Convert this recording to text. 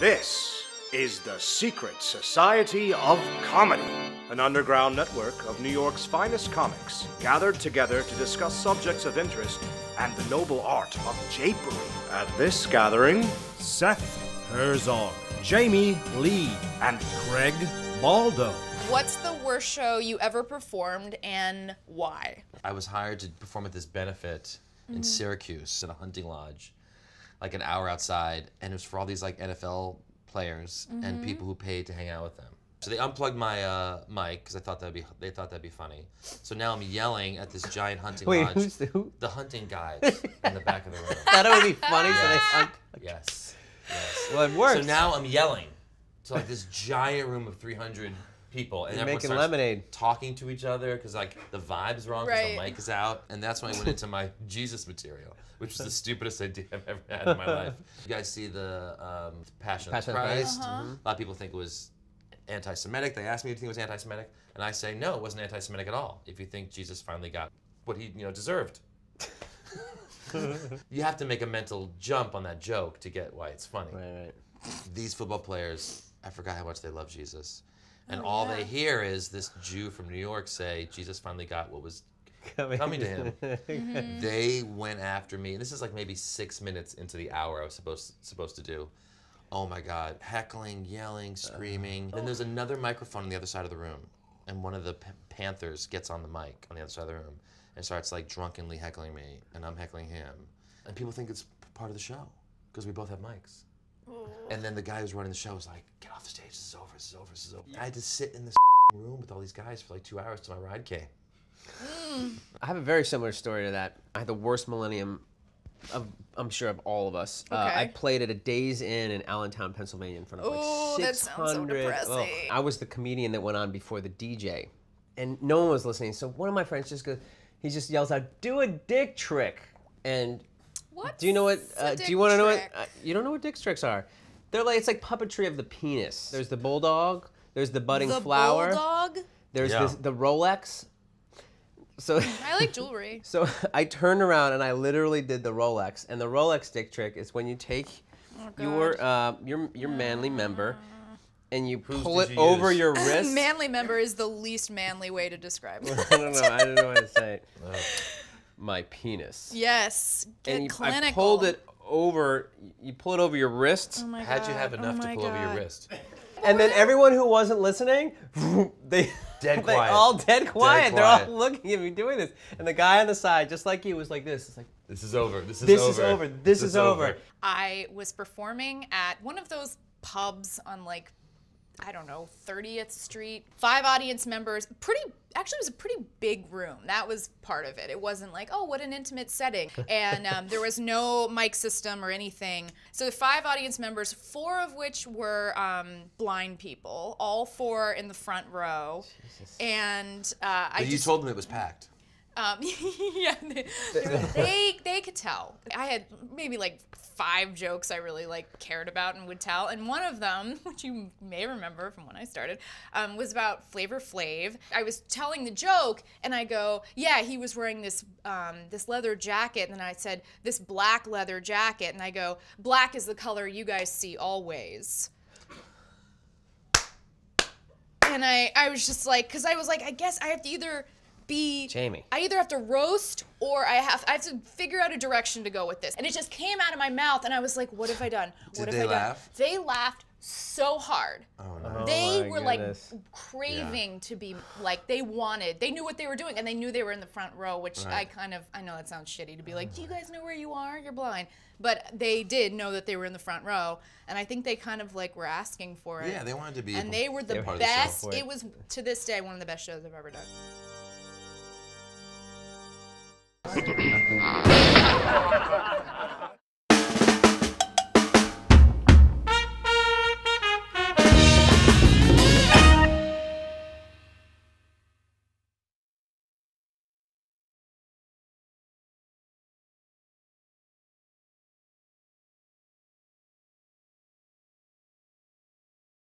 This is the Secret Society of Comedy, an underground network of New York's finest comics gathered together to discuss subjects of interest and the noble art of japery. At this gathering, Seth Herzog, Jamie Lee, and Craig Baldo. What's the worst show you ever performed and why? I was hired to perform at this benefit in Syracuse at a hunting lodge, like an hour outside, and it was for all these like NFL players and people who paid to hang out with them. So they unplugged my mic because they thought that'd be funny. So now I'm yelling at this giant hunting lodge. Who's who? The hunting guys in the back of the room. Thought it would be funny, so they Yes. Well, it works. So now I'm yelling to like this giant room of 300 people, and You're everyone making starts lemonade. talking to each other because like the vibe's wrong because the mic is out, and that's when I went into my Jesus material, which was the stupidest idea I've ever had in my life. You guys see the Passion of Christ? A lot of people think it was anti-Semitic. They asked me if you think it was anti-Semitic, and I say no, it wasn't anti-Semitic at all. If you think Jesus finally got what he deserved. You have to make a mental jump on that joke to get why it's funny. Right. These football players, I forgot how much they love Jesus. And all they hear is this Jew from New York say, Jesus finally got what was coming to him. They went after me. And this is like maybe 6 minutes into the hour I was supposed to do. Oh my God, heckling, yelling, screaming. Then there's another microphone on the other side of the room. And one of the Panthers gets on the mic on the other side of the room and starts like drunkenly heckling me. And I'm heckling him. And people think it's part of the show because we both have mics. And then the guy who's running the show was like, get off the stage, this is over, this is over, this is over. I had to sit in this room with all these guys for like 2 hours till my ride came. I have a very similar story to that. I had the worst millennium of, I'm sure, of all of us. Okay. I played at a Days Inn in Allentown, Pennsylvania in front of like 600. That sounds so depressing. I was the comedian that went on before the DJ. And no one was listening. So one of my friends he just yells out, do a dick trick. And What? do you know what? Do you want to know what? trick? You don't know what dick tricks are? They're like, it's like puppetry of the penis. There's the bulldog. There's the budding flower. The bulldog? There's the Rolex. So I like jewelry. So I turned around and I literally did the Rolex. And the Rolex dick trick is when you take your manly member and you pull it over your wrist. Manly member is the least manly way to describe it. I don't know how to say it. My penis. Yes. Get And clinical. I pulled it over. You pull it over your wrist. Oh my God. How'd you have enough to pull over your wrist? And then everyone who wasn't listening, they all dead quiet. They're all looking at me doing this. And the guy on the side, just like you, was like this. It's like, this is over. This is this over. is over. This is over. I was performing at one of those pubs on like, I don't know, 30th Street. 5 audience members. Actually, it was a pretty big room. That was part of it. It wasn't like, oh, what an intimate setting. And there was no mic system or anything. So 5 audience members, 4 of which were blind people, all 4 in the front row. Jesus. And You told them it was packed. Yeah, they could tell. I had maybe like 5 jokes I really like cared about and would tell, and one of them, which you may remember from when I started, was about Flavor Flav. I was telling the joke, and I go, yeah, he was wearing this this leather jacket, and I said, this black leather jacket, and I go, black is the color you guys see always. And I was just like, because I was like, I guess I have to either Jamie. I either have to roast or I have to figure out a direction to go with this. And it just came out of my mouth and I was like, what have I done? What Did have they I done? laugh? They laughed so hard. Oh, no. They my were goodness. like craving to be like, they knew what they were doing and they knew they were in the front row, which I know that sounds shitty to be like, do you guys know where you are? You're blind. But they did know that they were in the front row. And I think they kind of like were asking for it. Yeah, they wanted to be. And they were the part of the best. show. It was, to this day, one of the best shows I've ever done.